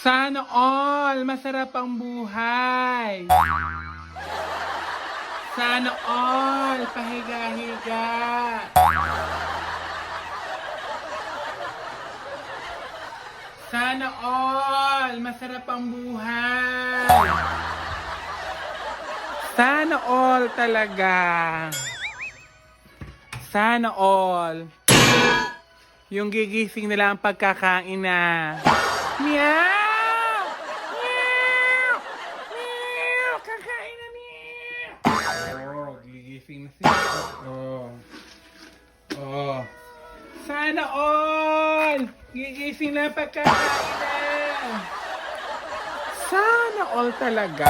Sana all masarap ang buhay. Sana all pahiga-higa. Sana all masarap ang buhay. Sana all talaga. Sana all. Yung gigising nila ang pagkakain na. Meow! Meow! Meow! Kakain na meow! Oh, gigising na sila. Oh. Oh. Sana all! Gigising na ang pagkakain na. Sana all talaga.